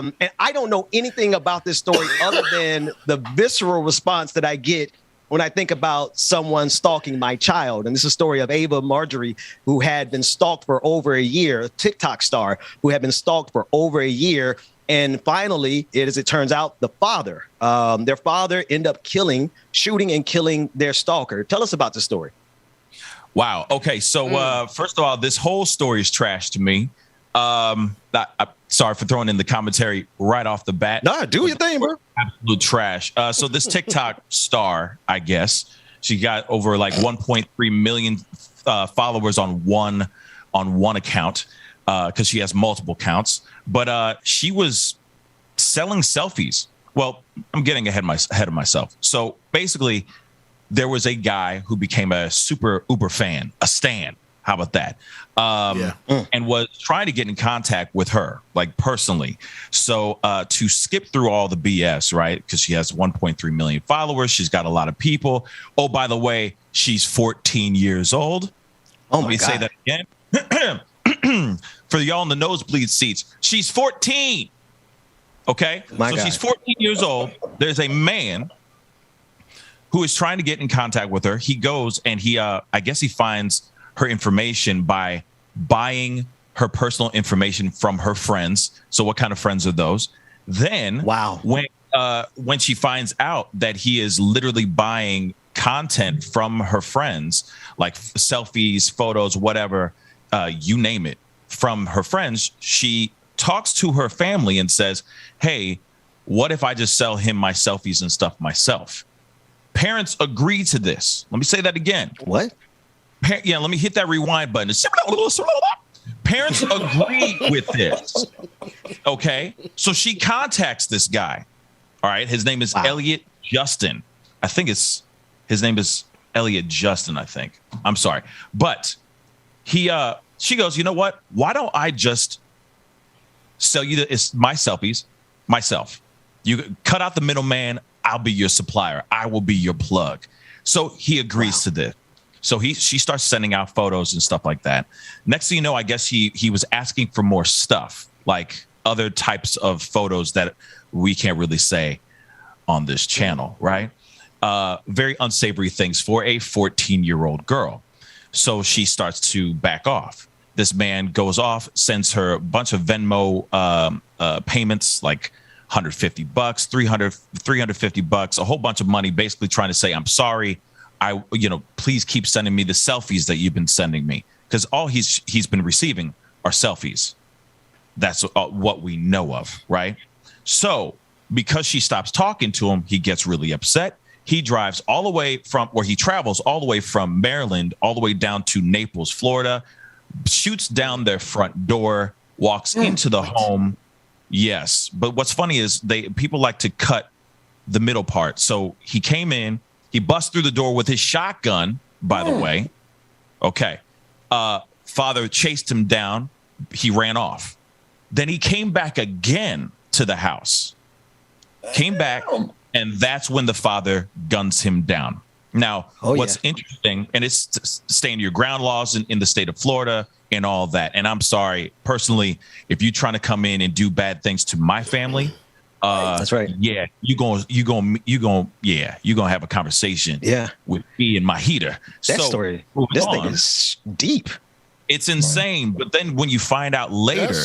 And I don't know anything about this story other than the visceral response that I get when I think about someone stalking my child. And this is a story of Ava Marjorie, who had been stalked for over a year, a TikTok star who had been stalked for over a year. And finally, as it turns out, their father ended up shooting and killing their stalker. Tell us about the story. Wow. Okay. So first of all, this whole story is trash to me. Sorry for throwing in the commentary right off the bat. No, do your thing, bro. Absolute trash. So this TikTok star, I guess, she got over like 1.3 million followers on one account because she has multiple accounts. But she was selling selfies. Well, I'm getting ahead of myself. So basically, there was a guy who became a super uber fan, a stan. How about that? And was trying to get in contact with her, like personally. So to skip through all the BS, right? Because she has 1.3 million followers. She's got a lot of people. Oh, by the way, she's 14 years old. Oh, Let me say that again. For y'all in the nosebleed seats, she's 14. Okay? She's 14 years old. There's a man who is trying to get in contact with her. He goes and I guess he finds her information by buying her personal information from her friends. So what kind of friends are those? Then when she finds out that he is literally buying content from her friends, like selfies, photos, whatever, you name it, from her friends, she talks to her family and says, hey, what if I just sell him my selfies and stuff myself? Parents agree to this. Let me say that again. What? Let me hit that rewind button. Parents agree with this. Okay. So she contacts this guy. All right. His name is Elliot Justin. I think his name is Elliot Justin, I think. I'm sorry. But she goes, you know what? Why don't I just sell you my selfies myself? You cut out the middleman. I'll be your supplier. I will be your plug. So he agrees to this. So she starts sending out photos and stuff like that. Next thing you know, I guess he was asking for more stuff, like other types of photos that we can't really say on this channel, right? Very unsavory things for a 14-year-old girl. So she starts to back off. This man goes off, sends her a bunch of Venmo payments, like $150, $350, a whole bunch of money, basically trying to say, I'm sorry. Please keep sending me the selfies that you've been sending me, because all he's been receiving are selfies. That's what we know of, right? So because she stops talking to him, he gets really upset. He drives all the way he travels all the way from Maryland, all the way down to Naples, Florida, shoots down their front door, walks into the home. Yes. But what's funny is people like to cut the middle part. So he came in, he busts through the door with his shotgun, by the way. Okay. Father chased him down. He ran off. Then he came back again to the house. Came back, and that's when the father guns him down. Now, what's interesting, and it's stand your ground laws in the state of Florida and all that. And I'm sorry, personally, if you're trying to come in and do bad things to my family, that's right. Yeah, you're gonna have a conversation. With me and my heater. That story, this thing is deep. It's insane. But then when you find out later,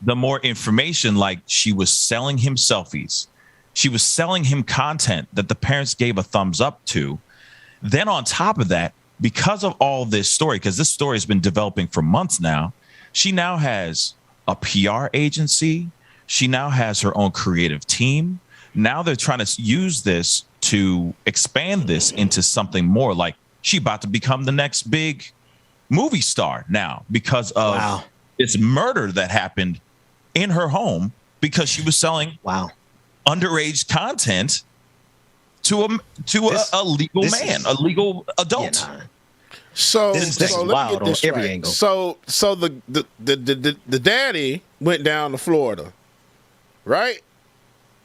the more information, like she was selling him selfies, she was selling him content that the parents gave a thumbs up to. Then on top of that, because of all this story, because this story has been developing for months now, she now has a PR agency. She now has her own creative team. Now they're trying to use this to expand this into something more, like she about to become the next big movie star now because of this murder that happened in her home because she was selling underage content to a legal man, a legal adult. So let me get this right. So the daddy went down to Florida, right?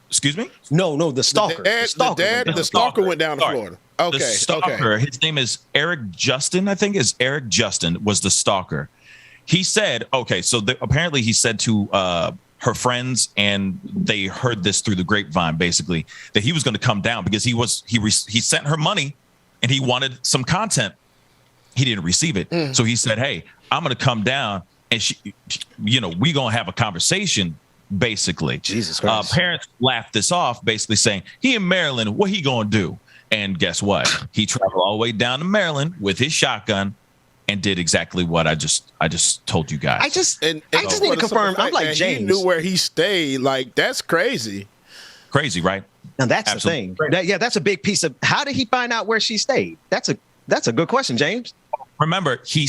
Excuse me? No, the stalker. The stalker went down to Florida. Okay. The stalker, his name is Eric Justin, I think Eric Justin was the stalker. He said, apparently he said to her friends, and they heard this through the grapevine, basically, that he was going to come down because he sent her money and he wanted some content. He didn't receive it. So he said, hey, I'm going to come down and we going to have a conversation, basically. Jesus Christ. Parents laughed this off, basically saying, he in Maryland, what he going to do? And guess what? He traveled all the way down to Maryland with his shotgun and did exactly what I just told you guys. I just need to confirm. I'm like James. He knew where he stayed. Like, that's crazy. Crazy, right? And that's Absolutely. The thing. That's a big piece of. How did he find out where she stayed? That's a good question, James. Remember, he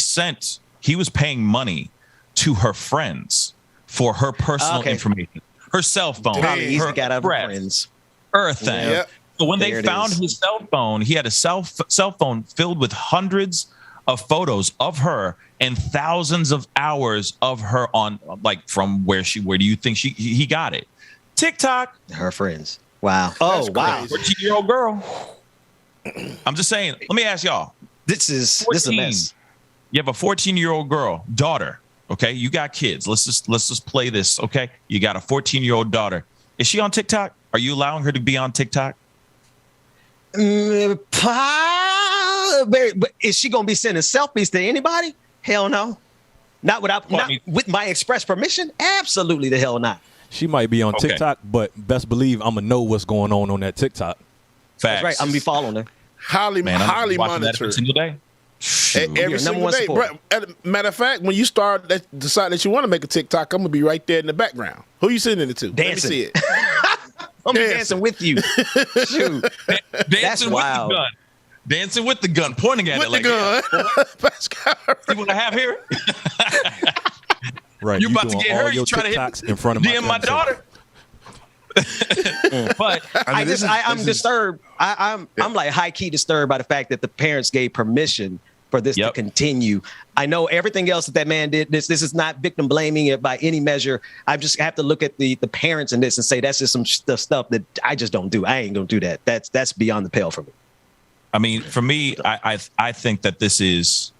was paying money to her friends for her personal information, her cell phone, her friends, everything. Yep. So when they found his cell phone, he had a cell phone filled with hundreds of photos of her and thousands of hours of her on, like, from where do you think he got it? TikTok. Her friends. Wow. Oh, wow. 14-year-old girl. I'm just saying, let me ask y'all. This is a mess. You have a 14-year-old girl, daughter. Okay. You got kids. Let's just play this. Okay. You got a 14-year-old daughter. Is she on TikTok? Are you allowing her to be on TikTok? But is she going to be sending selfies to anybody? Hell no. Not with my express permission. Absolutely the hell not. She might be on TikTok, but best believe I'm going to know what's going on that TikTok. Facts. That's right. I'm going to be following her. Highly monitored. Every single day. Every single day. Matter of fact, when you decide that you want to make a TikTok, I'm going to be right there in the background. Who you sending it to? Dancing. Let me see it. I'm dancing with you. Shoot. That's wild. Dancing with the gun, pointing at with it like the gun. See what I have here? Right. You about to get her? You trying to hit in front of my daughter? But I'm disturbed. I'm like high key disturbed by the fact that the parents gave permission for this to continue. I know everything else that man did. This is not victim blaming it by any measure. I just have to look at the parents in this and say that's just some stuff that I just don't do. I ain't gonna do that. That's beyond the pale for me. I mean, for me, I think that this is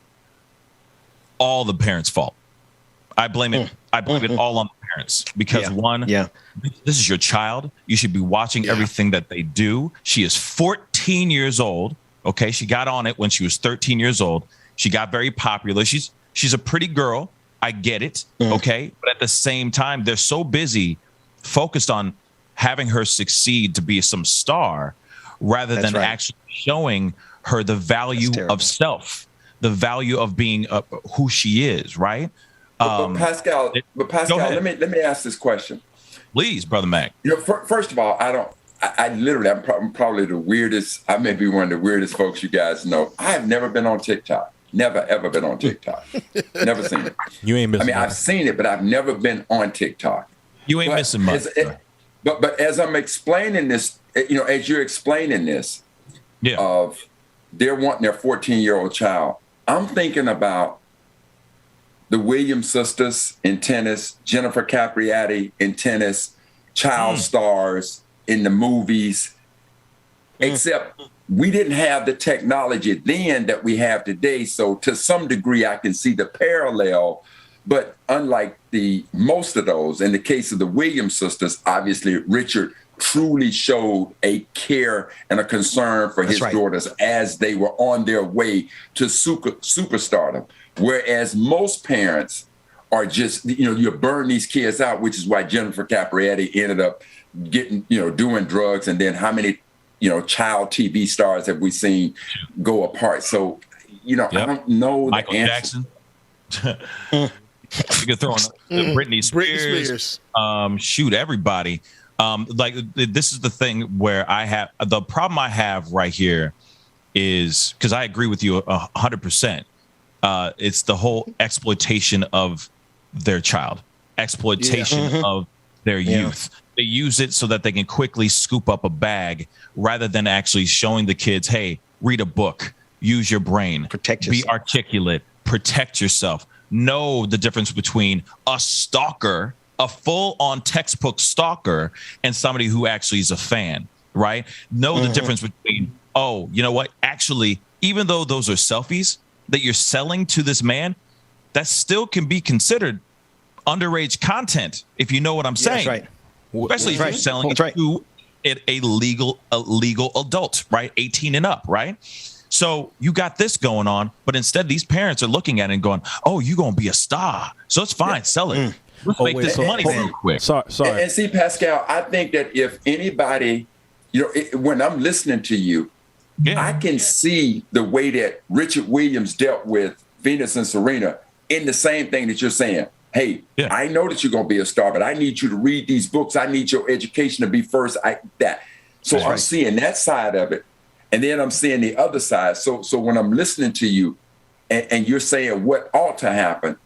all the parents' fault. I blame it. I blame it all on the parents because this is your child. You should be watching everything that they do. She is 14 years old. Okay. She got on it when she was 13 years old. She got very popular. She's a pretty girl. I get it. Okay. But at the same time, they're so busy focused on having her succeed to be some star rather than actually showing her the value of self, the value of being who she is. Right. But Pascal, let me ask this question. Please, Brother Mac. First of all, I'm probably the weirdest. I may be one of the weirdest folks you guys know. I have never been on TikTok. Never, ever been on TikTok. Never seen it. You ain't missing. I mean, I've seen it, but I've never been on TikTok. You ain't missing much. But as I'm explaining this, as you're explaining this, of they're wanting their 14-year-old child, I'm thinking about the Williams sisters in tennis, Jennifer Capriati in tennis, child stars in the movies, except we didn't have the technology then that we have today. So to some degree, I can see the parallel. But unlike most of those, in the case of the Williams sisters, obviously Richard truly showed a care and a concern for his daughters as they were on their way to superstardom. Whereas most parents are just, you burn these kids out, which is why Jennifer Capriati ended up getting, doing drugs. And then how many, child TV stars have we seen go apart? So, I don't know Michael Jackson. You could throw in Britney Spears. Shoot, everybody. This is the thing where the problem I have right here is, because I agree with you 100%. It's the whole exploitation of their child, exploitation of their youth. They use it so that they can quickly scoop up a bag rather than actually showing the kids, hey, read a book, use your brain, protect yourself, be articulate, protect yourself, know the difference between a stalker, a full-on textbook stalker, and somebody who actually is a fan, right? Know the difference between, oh, you know what? Actually, even though those are selfies that you're selling to this man, that still can be considered underage content, if you know what I'm saying. That's right. Especially if you're selling it to a legal adult, right? 18 and up, right? So you got this going on, but instead these parents are looking at it and going, "Oh, you're gonna be a star, so it's fine, sell it. Let's make this money real quick." Sorry. And see, Pascal, I think that if anybody, when I'm listening to you, I can see the way that Richard Williams dealt with Venus and Serena in the same thing that you're saying. Hey, I know that you're going to be a star, but I need you to read these books. I need your education to be first. So I'm seeing that side of it. And then I'm seeing the other side. So when I'm listening to you and you're saying what ought to happen,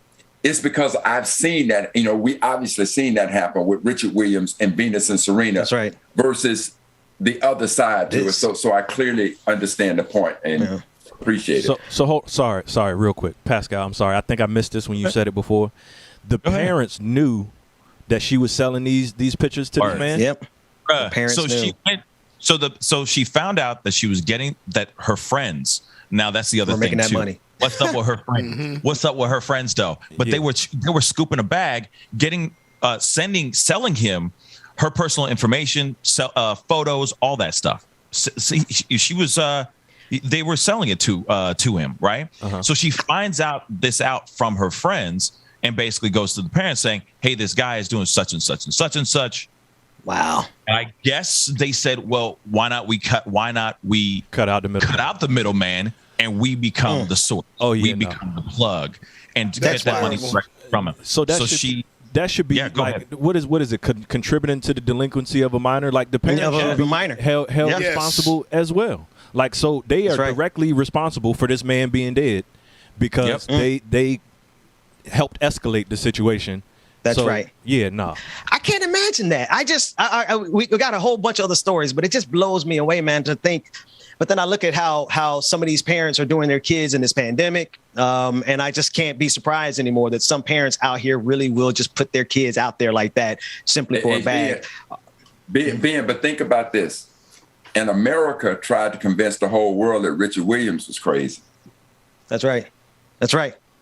it's because I've seen that, we obviously seen that happen with Richard Williams and Venus and Serena. That's right. Versus the other side to it. So I clearly understand the point and appreciate it. Sorry, real quick. Pascal, I'm sorry. I think I missed this when you said it before. The parents knew that she was selling these pictures to this man? Yep. The parents knew. So she found out that she was getting that her friends. Now that's the other thing making that too. Money. What's up with her friends? What's up with her friends though? But they were scooping a bag, selling him her personal information, photos, all that stuff. She was. They were selling it to him, right? So she finds out from her friends and basically goes to the parents saying, "Hey, this guy is doing such and such and such and such." Wow. And I guess they said, "Well, why not we cut out the middleman and we become the source. We become the plug and get that money from him." So that should be like, what is it? Contributing to the delinquency of a minor? Like the parents should be held responsible as well. Like, so they are directly responsible for this man being dead because they helped escalate the situation. That's right. Yeah, no. I can't imagine that. We got a whole bunch of other stories, but it just blows me away, man, to think. But then I look at how some of these parents are doing their kids in this pandemic. And I just can't be surprised anymore that some parents out here really will just put their kids out there like that simply for a bag. But think about this. And America tried to convince the whole world that Richard Williams was crazy. That's right. That's right.